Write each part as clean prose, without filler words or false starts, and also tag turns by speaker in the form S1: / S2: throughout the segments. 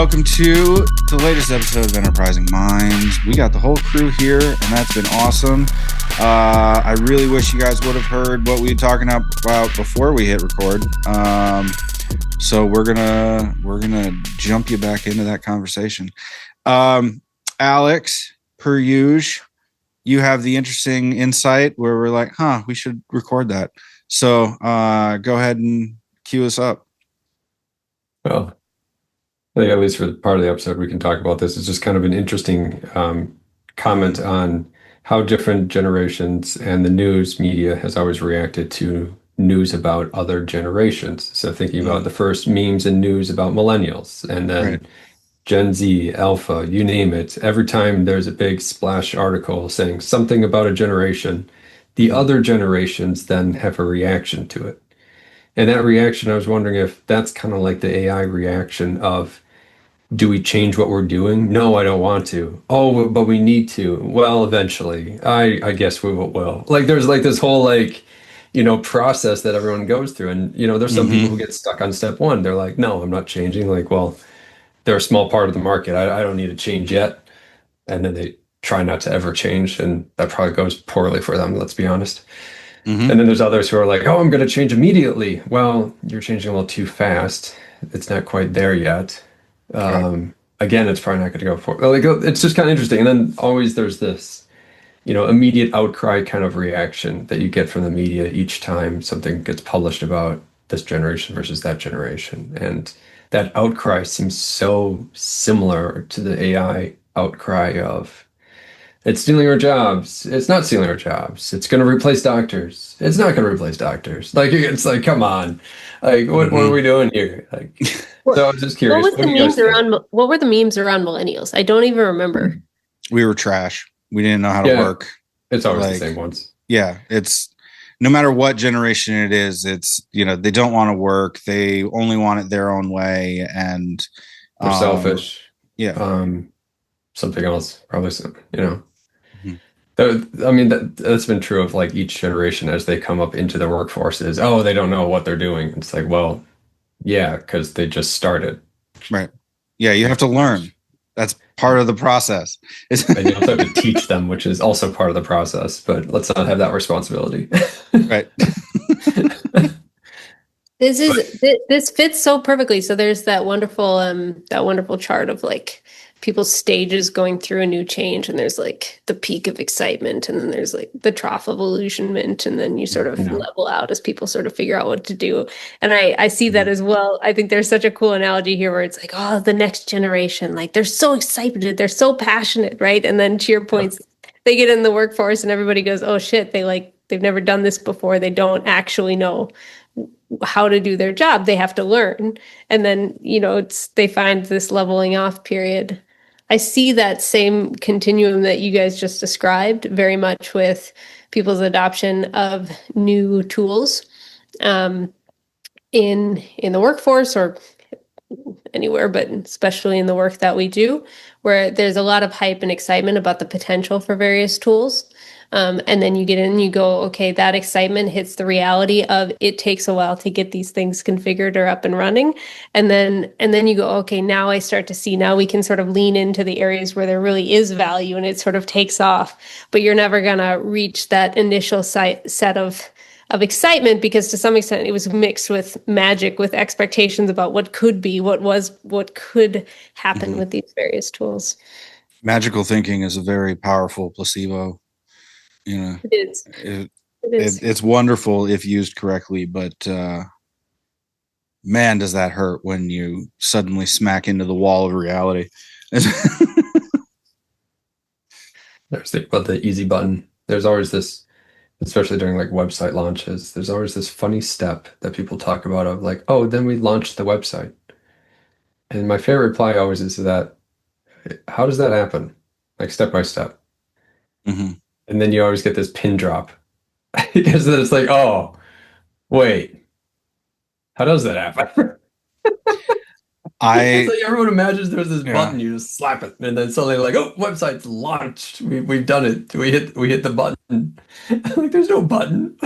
S1: welcome to the latest episode of Enterprising Minds. We got the whole crew here, and that's been awesome. I really wish you guys would have heard what we were talking about before we hit record. So we're gonna jump you back into that conversation. Alex, per usual, you have the interesting insight where we're like, we should record that. So go ahead and cue us up.
S2: Well, I think at least for part of the episode, we can talk about this. It's just kind of an interesting comment on how different generations and the news media has always reacted to news about other generations. So thinking about the first memes and news about millennials, and then Gen Z, Alpha, you name it. Every time there's a big splash article saying something about a generation, the other generations then have a reaction to it. And that reaction, I was wondering if that's kind of like the AI reaction of, do we change what we're doing? No, I don't want to. Oh, but we need to. Well, eventually, I guess we will. Like, there's like this whole process that everyone goes through. And, there's some people who get stuck on step one. They're like, no, I'm not changing. Like, well, they're a small part of the market. I don't need to change yet. And then they try not to ever change. And that probably goes poorly for them, let's be honest. And then there's others who are like, oh, I'm going to change immediately. Well, you're changing a little too fast. It's not quite there yet. Again, it's probably not going to go forward. Like, it's just kind of interesting. And then always there's this, immediate outcry kind of reaction that you get from the media each time something gets published about this generation versus that generation. And that outcry seems so similar to the AI outcry of, it's stealing our jobs. It's not stealing our jobs. It's going to replace doctors. It's not going to replace doctors. Like, it's like, come on. Like, what are we doing here? Like, so I was just curious.
S3: What were the memes around millennials? I don't even remember.
S1: We were trash. We didn't know how to work.
S2: It's always the same ones.
S1: Yeah. It's no matter what generation it is, it's, they don't want to work. They only want it their own way. And
S2: they're selfish.
S1: Yeah.
S2: Something else, probably, I mean, that's been true of like each generation as they come up into the workforce is, they don't know what they're doing. It's like, well, yeah, because they just started.
S1: Right. Yeah, you have to learn. That's part of the process.
S2: And you also have to teach them, which is also part of the process, but let's not have that responsibility.
S1: Right.
S3: This fits so perfectly. So there's that wonderful chart of like people's stages going through a new change, and there's like the peak of excitement, and then there's like the trough of illusionment, and then you sort of level out as people sort of figure out what to do. And I see that as well. I think there's such a cool analogy here where it's like, the next generation, like they're so excited, they're so passionate, right? And then to your points, they get in the workforce and everybody goes, oh shit, they've never done this before. They don't actually know how to do their job. They have to learn. And then, they find this leveling off period. I see that same continuum that you guys just described very much with people's adoption of new tools in the workforce or anywhere, but especially in the work that we do, where there's a lot of hype and excitement about the potential for various tools. And then you get in and you go, okay, that excitement hits the reality of it takes a while to get these things configured or up and running. And then you go, okay, now I start to see, now we can sort of lean into the areas where there really is value and it sort of takes off, but you're never going to reach that initial set of excitement because to some extent it was mixed with magic, with expectations about what could be, what could happen with these various tools.
S1: Magical thinking is a very powerful placebo.
S3: It is.
S1: It's wonderful if used correctly, but man, does that hurt when you suddenly smack into the wall of reality.
S2: There's the easy button. There's always this, especially during like website launches, there's always this funny step that people talk about of like, then we launched the website. And my favorite reply always is that, how does that happen? Like step by step. And then you always get this pin drop because then it's like, oh, wait, how does that happen? It's like everyone imagines there's this button, you just slap it, and then suddenly like, website's launched. We've done it. We hit the button. Like there's no button.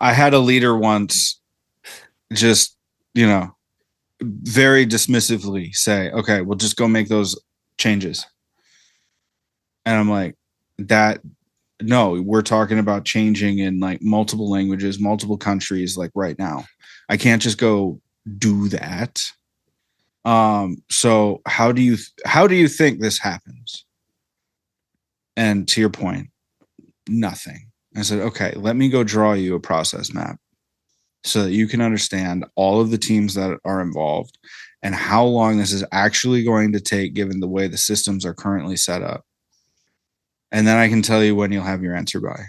S1: I had a leader once just, very dismissively say, okay, we'll just go make those changes. And I'm like, that, no, we're talking about changing in like multiple languages, multiple countries, like right now. I can't just go do that. So how do you think this happens? And to your point, nothing. I said, okay, let me go draw you a process map so that you can understand all of the teams that are involved and how long this is actually going to take given the way the systems are currently set up. And then I can tell you when you'll have your answer by.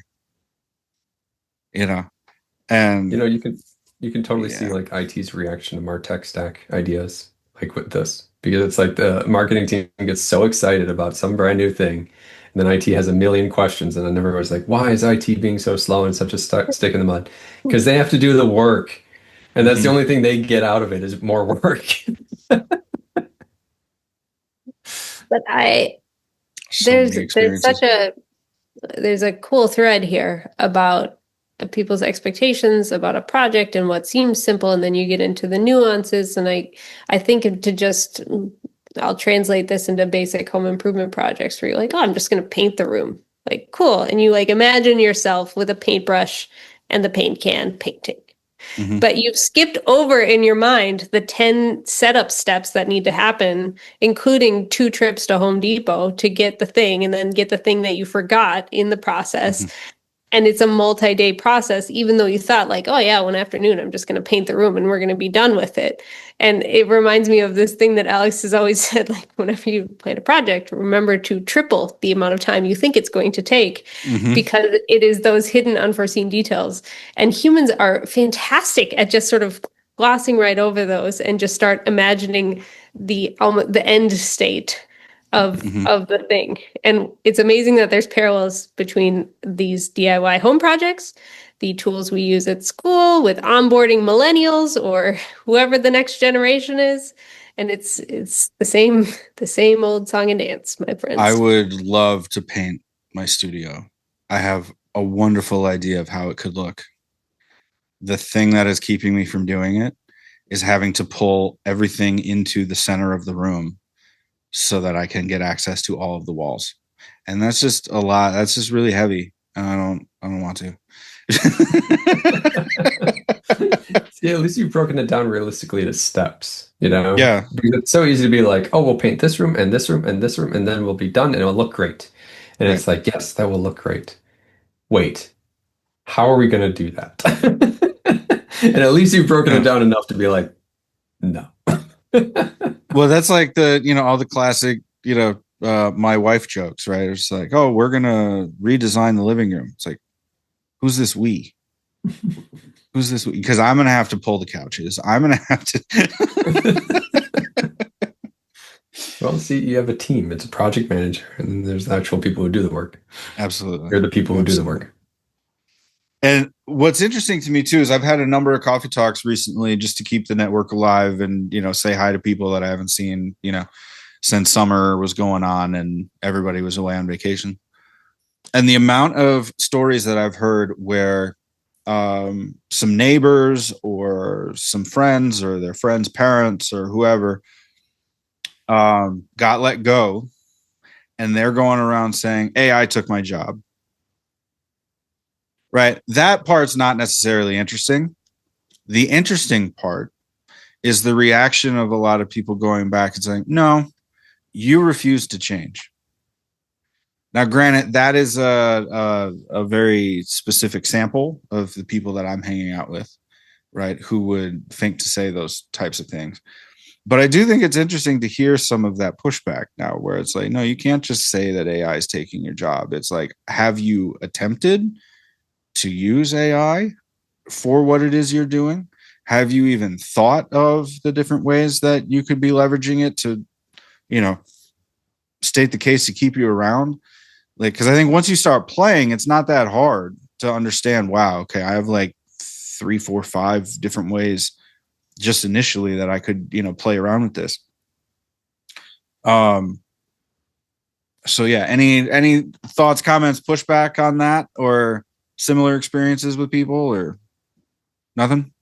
S1: And
S2: you can totally see like IT's reaction to more tech stack ideas like with this, because it's like the marketing team gets so excited about some brand new thing, and then IT has a million questions, and then everyone's like, why is IT being so slow and such a stick in the mud? Because they have to do the work, and that's the only thing they get out of it is more work.
S3: But there's a cool thread here about people's expectations about a project and what seems simple, and then you get into the nuances. And I think I'll translate this into basic home improvement projects where you're like, oh, I'm just going to paint the room. Like, cool. And you like imagine yourself with a paintbrush and the paint can painting. But you've skipped over in your mind the 10 setup steps that need to happen, including 2 trips to Home Depot to get the thing and then get the thing that you forgot in the process. And it's a multi-day process, even though you thought like, oh yeah, one afternoon, I'm just going to paint the room and we're going to be done with it. And it reminds me of this thing that Alex has always said, like, whenever you plan a project, remember to triple the amount of time you think it's going to take, because it is those hidden unforeseen details. And humans are fantastic at just sort of glossing right over those and just start imagining the end state of the thing. And it's amazing that there's parallels between these DIY home projects, the tools we use at school with onboarding millennials or whoever the next generation is. And it's the same old song and dance, my friends.
S1: I would love to paint my studio. I have a wonderful idea of how it could look. The thing that is keeping me from doing it is having to pull everything into the center of the room so that I can get access to all of the walls. And that's just a lot. That's just really heavy. And I don't want to.
S2: Yeah, at least you've broken it down realistically to steps,
S1: Yeah.
S2: Because it's so easy to be like, oh, we'll paint this room and this room and this room, and then we'll be done and it'll look great. And it's like, yes, that will look great. Wait, how are we going to do that? And at least you've broken it down enough to be like, no.
S1: Well, that's like all the classic, my wife jokes, right? It's like, oh, we're going to redesign the living room. It's like, who's this we? Who's this we? Because I'm going to have to pull the couches. I'm going to have to.
S2: Well, see, you have a team. It's a project manager, and then there's the actual people who do the work.
S1: Absolutely.
S2: You're the people who do the work.
S1: And what's interesting to me too is I've had a number of coffee talks recently just to keep the network alive and, say hi to people that I haven't seen, since summer was going on and everybody was away on vacation. And the amount of stories that I've heard where some neighbors or some friends or their friends' parents or whoever got let go, and they're going around saying, AI took my job. Right. That part's not necessarily interesting. The interesting part is the reaction of a lot of people going back and saying, no, you refuse to change. Now, granted, that is a very specific sample of the people that I'm hanging out with, right, who would think to say those types of things. But I do think it's interesting to hear some of that pushback now where it's like, no, you can't just say that AI is taking your job. It's like, have you attempted to use AI for what it is you're doing? Have you even thought of the different ways that you could be leveraging it to, state the case to keep you around? Like, because I think once you start playing, it's not that hard to understand, wow, okay, I have like 3, 4, 5 different ways just initially that I could, play around with this. So yeah, any thoughts, comments, pushback on that, or similar experiences with people, or nothing?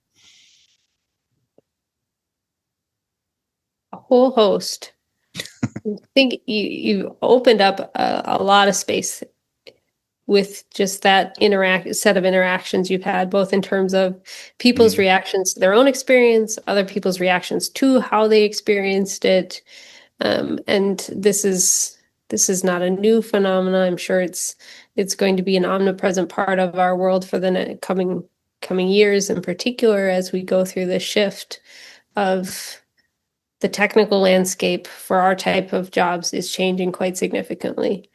S3: whole host. I think you opened up a lot of space with just that set of interactions you've had, both in terms of people's reactions to their own experience, other people's reactions to how they experienced it. And this is not a new phenomenon. I'm sure it's going to be an omnipresent part of our world for the coming years, in particular, as we go through this shift of the technical landscape for our type of jobs is changing quite significantly.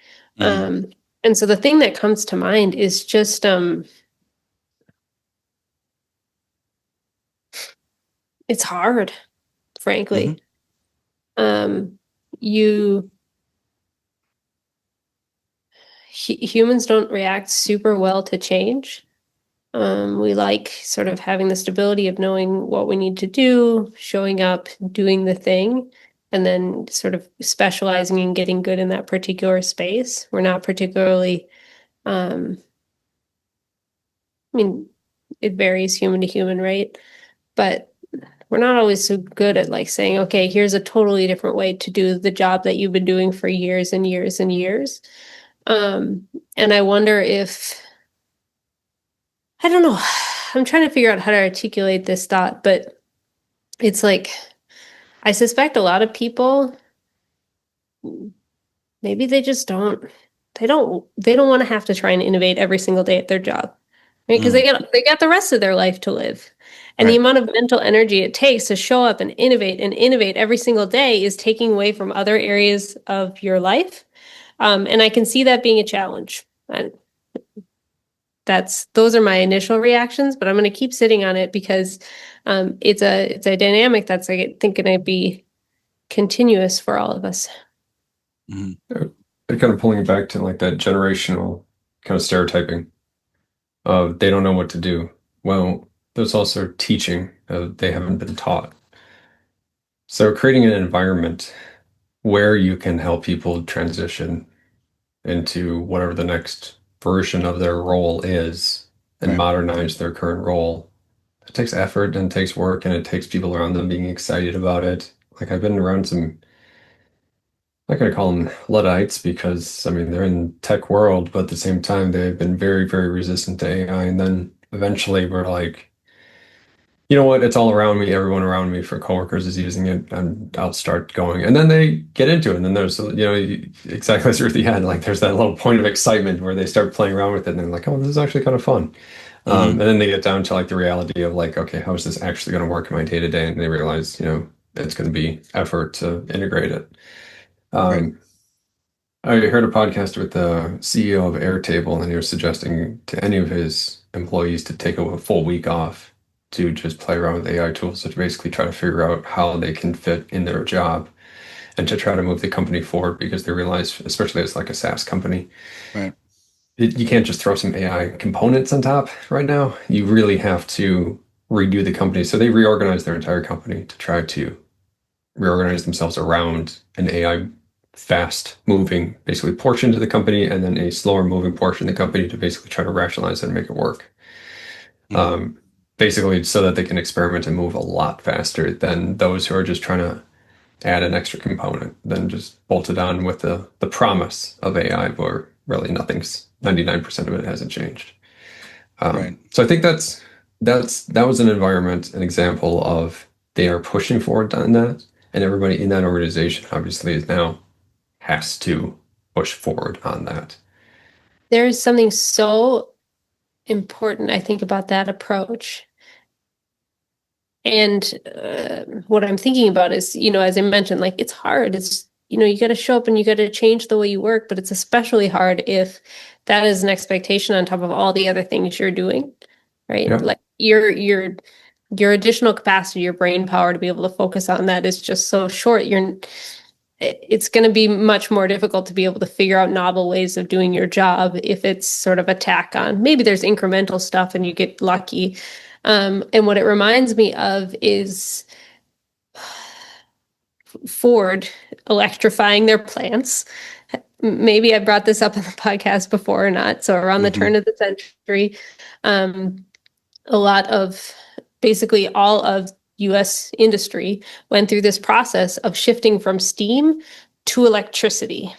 S3: And so the thing that comes to mind is just it's hard, frankly. Humans don't react super well to change. We like sort of having the stability of knowing what we need to do, showing up, doing the thing, and then sort of specializing and getting good in that particular space. We're not particularly, I mean, it varies human to human, right? But we're not always so good at like saying, okay, here's a totally different way to do the job that you've been doing for years and years and years. And I wonder if, I don't know, I'm trying to figure out how to articulate this thought, but it's like, I suspect a lot of people, maybe they just they don't want to have to try and innovate every single day at their job, right? Because they got the rest of their life to live. And the amount of mental energy it takes to show up and innovate every single day is taking away from other areas of your life. And I can see that being a challenge. And those are my initial reactions, but I'm going to keep sitting on it because it's a dynamic that's, I think, going to be continuous for all of us.
S2: Kind of pulling it back to like that generational kind of stereotyping of they don't know what to do. Well, there's also teaching they haven't been taught. So creating an environment where you can help people transition into whatever the next version of their role is and modernize their current role. It takes effort and it takes work and it takes people around them being excited about it. Like I've been around some, I'm not going to call them Luddites because I mean they're in tech world, but at the same time they've been very, very resistant to AI. And then eventually we're like, you know what? It's all around me. Everyone around me for coworkers is using it, and I'll start going. And then they get into it, and then there's, exactly as Ruthi had, like there's that little point of excitement where they start playing around with it, and they're like, oh, this is actually kind of fun. And then they get down to like the reality of like, okay, how is this actually going to work in my day to day? And they realize, it's going to be effort to integrate it. I heard a podcast with the CEO of Airtable, and he was suggesting to any of his employees to take a full week off to just play around with AI tools, so to basically try to figure out how they can fit in their job and to try to move the company forward, because they realize, especially as like a SaaS company, you can't just throw some AI components on top right now. You really have to redo the company. So they reorganized their entire company to try to reorganize themselves around an AI fast moving basically portion to the company and then a slower moving portion of the company to basically try to rationalize it and make it work. Basically so that they can experiment and move a lot faster than those who are just trying to add an extra component, then just bolted on with the promise of AI, where really 99% of it hasn't changed. So I think that was an environment, an example of they are pushing forward on that, and everybody in that organization obviously is now has to push forward on that.
S3: There is something so important, I think, about that approach. And what I'm thinking about is, as I mentioned, like it's hard. It's, you got to show up and you got to change the way you work, but it's especially hard if that is an expectation on top of all the other things you're doing, right?
S2: Yeah.
S3: Like your additional capacity, your brain power to be able to focus on that is just so short. It's going to be much more difficult to be able to figure out novel ways of doing your job if it's sort of a tack on. Maybe there's incremental stuff and you get lucky. And what it reminds me of is Ford electrifying their plants. Maybe I brought this up in the podcast before or not. So around the turn of the century, a lot of basically all of US industry went through this process of shifting from steam to electricity.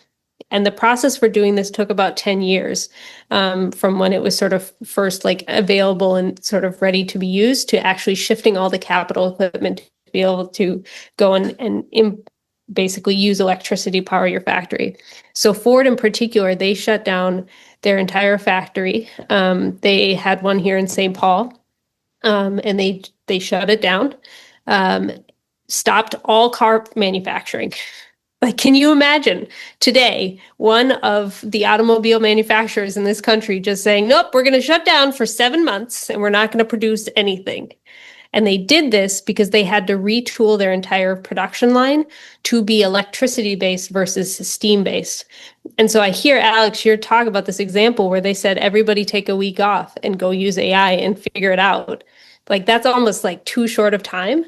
S3: And the process for doing this took about 10 years, from when it was sort of first like available and sort of ready to be used to actually shifting all the capital equipment to be able to go and basically use electricity to power your factory. So Ford in particular, they shut down their entire factory. They had one here in St. Paul, and they shut it down, stopped all car manufacturing. Like, can you imagine today, one of the automobile manufacturers in this country just saying, nope, we're going to shut down for 7 months and we're not going to produce anything. And they did this because they had to retool their entire production line to be electricity based versus steam based. And so I hear Alex, your talk about this example where they said, everybody take a week off and go use AI and figure it out. Like, that's almost like too short of time.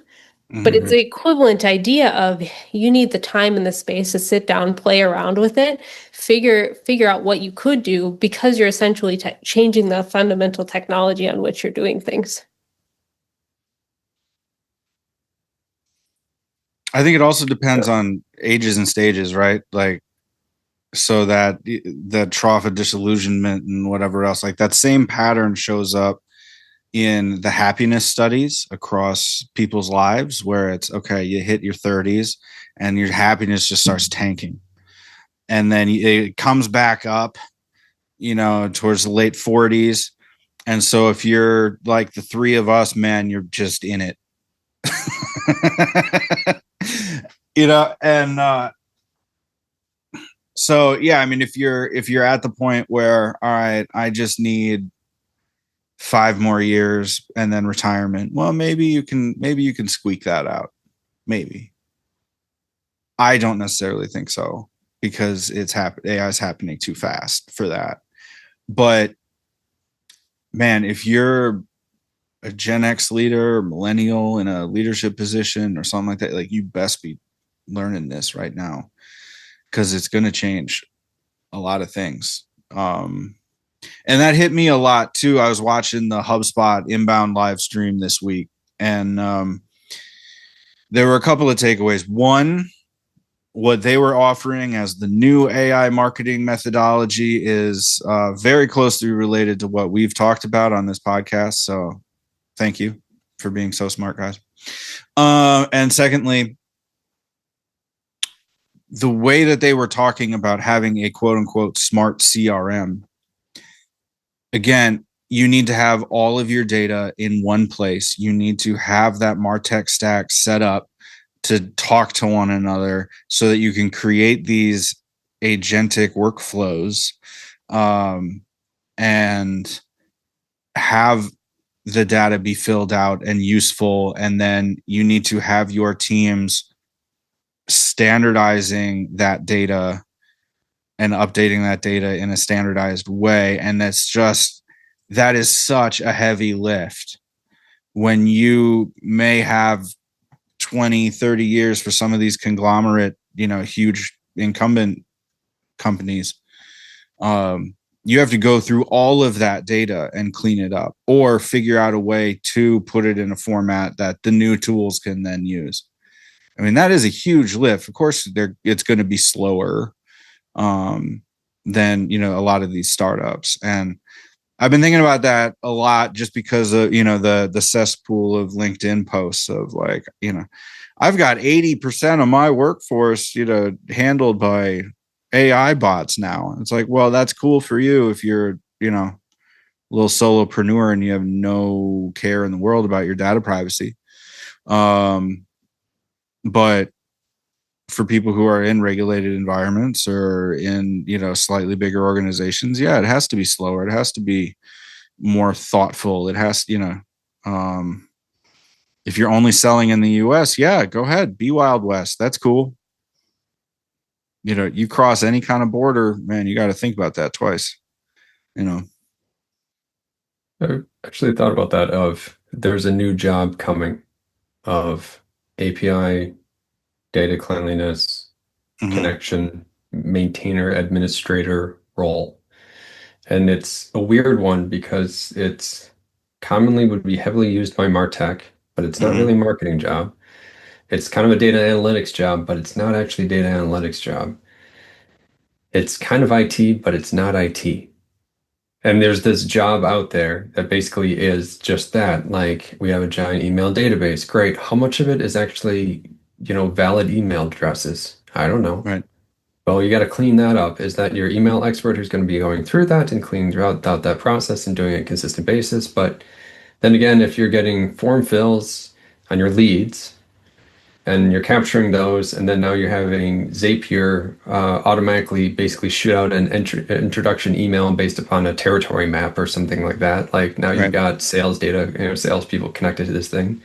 S3: But it's the equivalent idea of you need the time and the space to sit down, play around with it, figure out what you could do, because you're essentially changing the fundamental technology on which you're doing things.
S1: I think it also depends on ages and stages, right? Like, so that the trough of disillusionment and whatever else, like that same pattern shows up in the happiness studies across people's lives, where it's okay, you hit your 30s and your happiness just starts tanking. And then it comes back up, towards the late 40s. And so if you're like the three of us, man, you're just in it. And so yeah, I mean, if you're at the point where, all right, I just need 5 more years and then retirement, well, maybe you can squeak that out. Maybe. I don't necessarily think so, because AI is happening too fast for that. But man, if you're a Gen X leader or millennial in a leadership position or something like that, like, you best be learning this right now, because it's going to change a lot of things. And that hit me a lot too. I was watching the HubSpot inbound live stream this week, and there were a couple of takeaways. One, what they were offering as the new AI marketing methodology is very closely related to what we've talked about on this podcast. So thank you for being so smart, guys. And secondly, the way that they were talking about having a quote unquote smart CRM. Again, you need to have all of your data in one place. You need to have that MarTech stack set up to talk to one another so that you can create these agentic workflows, and have the data be filled out and useful. And then you need to have your teams standardizing that data and updating that data in a standardized way. And that is such a heavy lift when you may have 20, 30 years for some of these conglomerate, huge incumbent companies. You have to go through all of that data and clean it up, or figure out a way to put it in a format that the new tools can then use. I mean, that is a huge lift. Of course, it's going to be slower than a lot of these startups. And I've been thinking about that a lot, just because of the cesspool of LinkedIn posts of like, I've got 80% of my workforce handled by AI bots now. It's like, well, that's cool for you if you're a little solopreneur and you have no care in the world about your data privacy. But for people who are in regulated environments or in, slightly bigger organizations, yeah, it has to be slower. It has to be more thoughtful. It has, if you're only selling in the US, yeah, go ahead. Be Wild West. That's cool. You cross any kind of border, man, you got to think about that twice. I
S2: actually thought about that, of there's a new job coming of API, data cleanliness, connection, maintainer, administrator role. And it's a weird one because it's commonly would be heavily used by MarTech, but it's not really a marketing job. It's kind of a data analytics job, but it's not actually a data analytics job. It's kind of IT, but it's not IT. And there's this job out there that basically is just that. Like, we have a giant email database. Great. How much of it is actually, valid email addresses? I don't know.
S1: Right.
S2: Well, you got to clean that up. Is that your email expert who's going to be going through that and cleaning throughout that process and doing it on a consistent basis? But then again, if you're getting form fills on your leads and you're capturing those, and then now you're having Zapier automatically basically shoot out an introduction email based upon a territory map or something like that. Like, now you've got sales data, salespeople connected to this thing.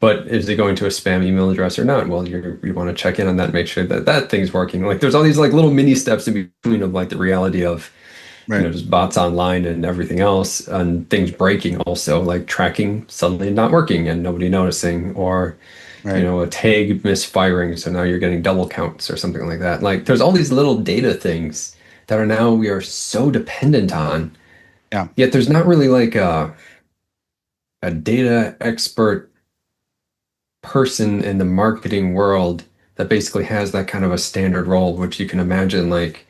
S2: But is it going to a spam email address or not? Well, you want to check in on that, make sure that thing's working. Like, there's all these like little mini steps in between of like the reality of just bots online and everything else, and things breaking also, like tracking suddenly not working and nobody noticing, or a tag misfiring, so now you're getting double counts or something like that. Like, there's all these little data things that we are so dependent on.
S1: Yeah.
S2: Yet there's not really like a data expert person in the marketing world that basically has that kind of a standard role, which you can imagine. Like,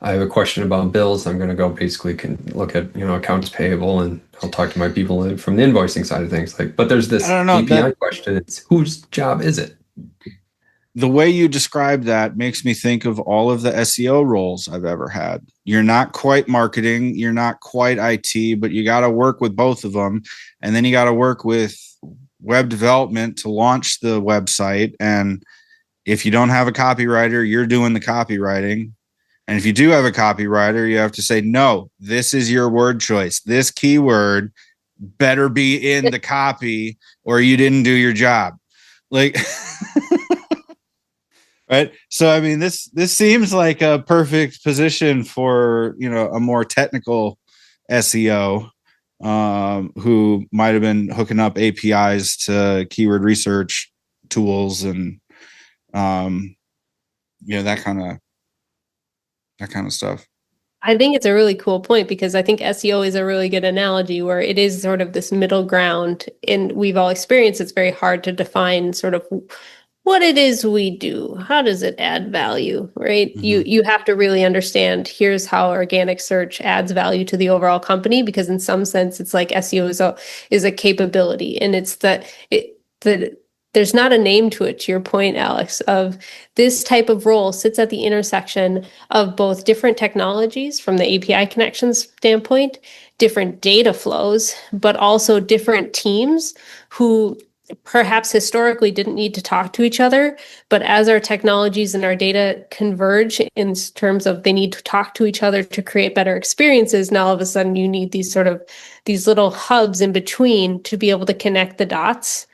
S2: I have a question about bills. I'm going to go basically can look at, accounts payable, and I'll talk to my people from the invoicing side of things. Like, but there's this API question. It's whose job is it?
S1: The way you describe that makes me think of all of the SEO roles I've ever had. You're not quite marketing, you're not quite IT, but you got to work with both of them. And then you got to work with web development to launch the website. And if you don't have a copywriter, you're doing the copywriting. And if you do have a copywriter, you have to say, no, this is your word choice. This keyword better be in the copy or you didn't do your job. Like, right. So, I mean, this seems like a perfect position for, a more technical SEO who might have been hooking up APIs to keyword research tools and, that kind of stuff.
S3: I think it's a really cool point, because I think SEO is a really good analogy where it is sort of this middle ground, and we've all experienced it's very hard to define sort of what it is we do. How does it add value, right? Mm-hmm. You have to really understand, here's how organic search adds value to the overall company, because in some sense it's like SEO is a capability, and it's there's not a name to it, to your point, Alex, of this type of role sits at the intersection of both different technologies from the API connections standpoint, different data flows, but also different teams who perhaps historically didn't need to talk to each other. But as our technologies and our data converge in terms of they need to talk to each other to create better experiences, now all of a sudden you need these little hubs in between to be able to connect the dots,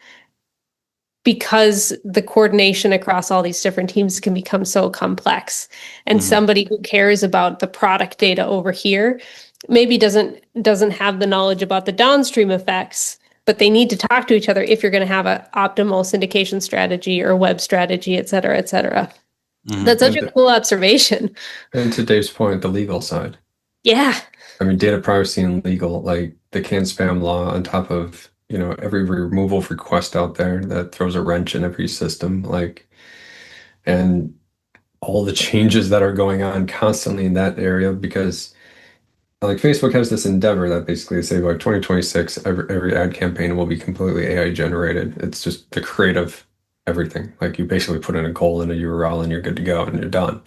S3: because the coordination across all these different teams can become so complex. And somebody who cares about the product data over here maybe doesn't have the knowledge about the downstream effects, but they need to talk to each other if you're going to have an optimal syndication strategy or web strategy, et cetera, et cetera. That's such a cool observation.
S2: And to Dave's point, the legal side.
S3: Yeah.
S2: I mean, data privacy and legal, like the can spam law on top of every removal request out there that throws a wrench in every system, and all the changes that are going on constantly in that area, because like Facebook has this endeavor that basically they say by 2026, every ad campaign will be completely AI generated. It's just the creative everything. Like, you basically put in a goal and a URL and you're good to go and you're done.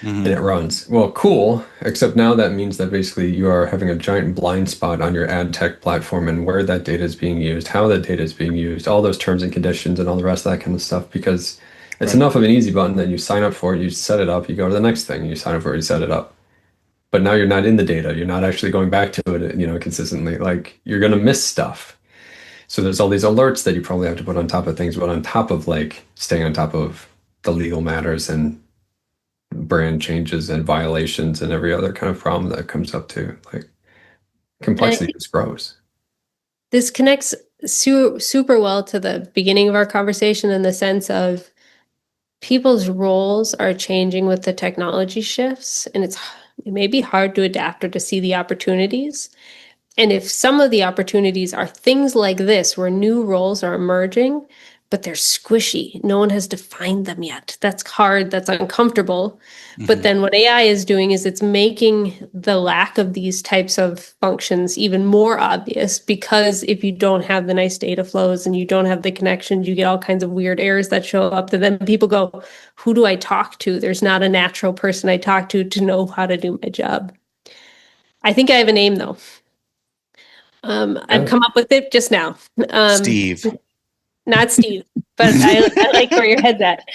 S2: And it runs. Well, cool. Except now that means that basically you are having a giant blind spot on your ad tech platform and where that data is being used, how that data is being used, all those terms and conditions and all the rest of that kind of stuff, because it's enough of an easy button that you sign up for it, you set it up, you go to the next thing, you sign up for it, you set it up. But now you're not in the data. You're not actually going back to it, consistently. Like, you're going to miss stuff. So there's all these alerts that you probably have to put on top of things, but on top of like staying on top of the legal matters and brand changes and violations and every other kind of problem that comes up to, like, complexity just grows.
S3: This connects super well to the beginning of our conversation, in the sense of people's roles are changing with the technology shifts, and it may be hard to adapt or to see the opportunities. And if some of the opportunities are things like this, where new roles are emerging, but they're squishy, no one has defined them yet. That's hard, that's uncomfortable. But then what AI is doing is it's making the lack of these types of functions even more obvious, because if you don't have the nice data flows and you don't have the connections, you get all kinds of weird errors that show up that then people go, who do I talk to? There's not a natural person I talk to know how to do my job. I think I have a name though. I've come up with it just now.
S1: Steve.
S3: Not Steve, but I like where your head's at.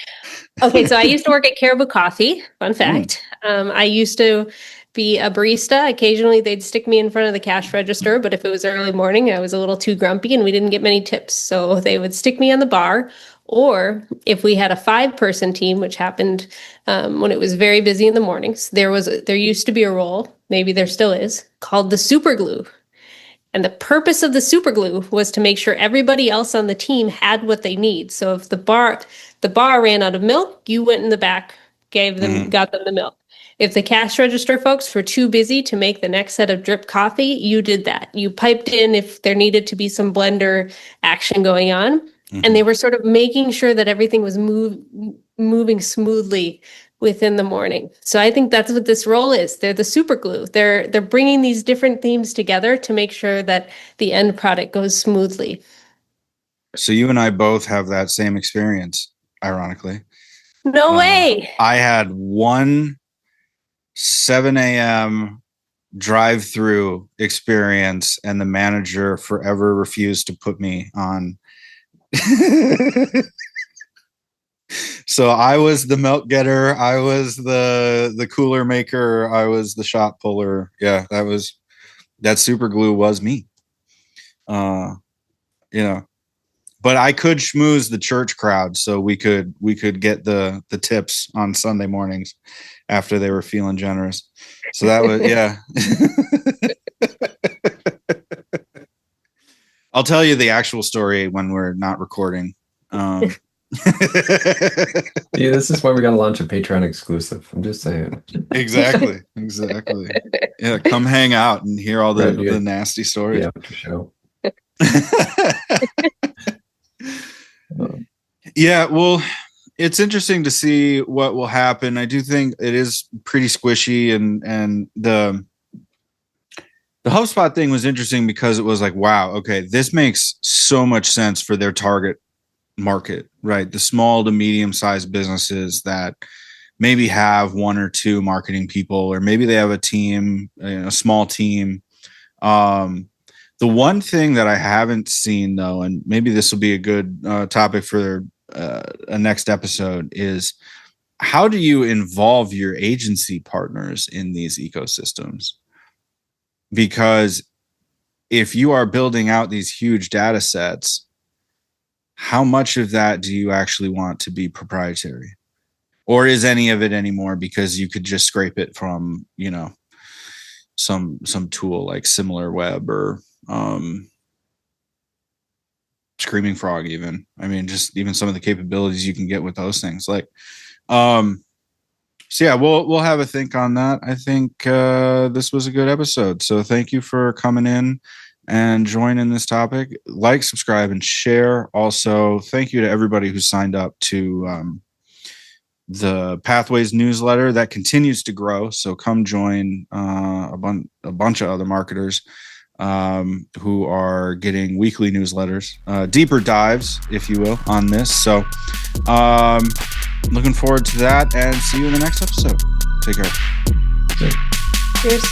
S3: Okay, so I used to work at Caribou Coffee. Fun fact. I used to be a barista. Occasionally, they'd stick me in front of the cash register, but if it was early morning, I was a little too grumpy and we didn't get many tips. So they would stick me on the bar. Or if we had a 5-person team, which happened when it was very busy in the mornings, there used to be a role, maybe there still is, called the super glue. And the purpose of the super glue was to make sure everybody else on the team had what they need. So if the bar ran out of milk, you went in the back, got them the milk. If the cash register folks were too busy to make the next set of drip coffee, you did that. You piped in if there needed to be some blender action going on. And they were sort of making sure that everything was moving smoothly within the morning. So I think that's what this role is. They're the super glue. They're bringing these different themes together to make sure that the end product goes smoothly.
S1: So you and I both have that same experience, ironically.
S3: No way.
S1: I had one 7 a.m. drive-through experience, and the manager forever refused to put me on. So I was the milk getter, I was the cooler maker, I was the shot puller. Yeah, that super glue was me. But I could schmooze the church crowd, so we could get the tips on Sunday mornings after they were feeling generous. So that was I'll tell you the actual story when we're not recording.
S2: Yeah, this is why we got to launch a Patreon exclusive. I'm just saying.
S1: Exactly. Yeah, come hang out and hear all the nasty stories.
S2: Yeah, for sure.
S1: Yeah, well, it's interesting to see what will happen. I do think it is pretty squishy, and the HubSpot thing was interesting because it was like, wow, okay, this makes so much sense for their target market, right? The small to medium-sized businesses that maybe have 1 or 2 marketing people, or maybe they have a team, a small team. The one thing that I haven't seen though, and maybe this will be a good topic for a next episode, is how do you involve your agency partners in these ecosystems? Because if you are building out these huge data sets, how much of that do you actually want to be proprietary? Or is any of it anymore because you could just scrape it from, some tool like SimilarWeb or Screaming Frog even. I mean, just even some of the capabilities you can get with those things. So yeah, we'll have a think on that. I think this was a good episode. So thank you for coming in and joining this topic. Like, subscribe, and share. Also, thank you to everybody who signed up to the Pathways newsletter that continues to grow. So come join a bunch of other marketers who are getting weekly newsletters, deeper dives, if you will, on this. So looking forward to that, and see you in the next episode. Take care.
S3: Cheers.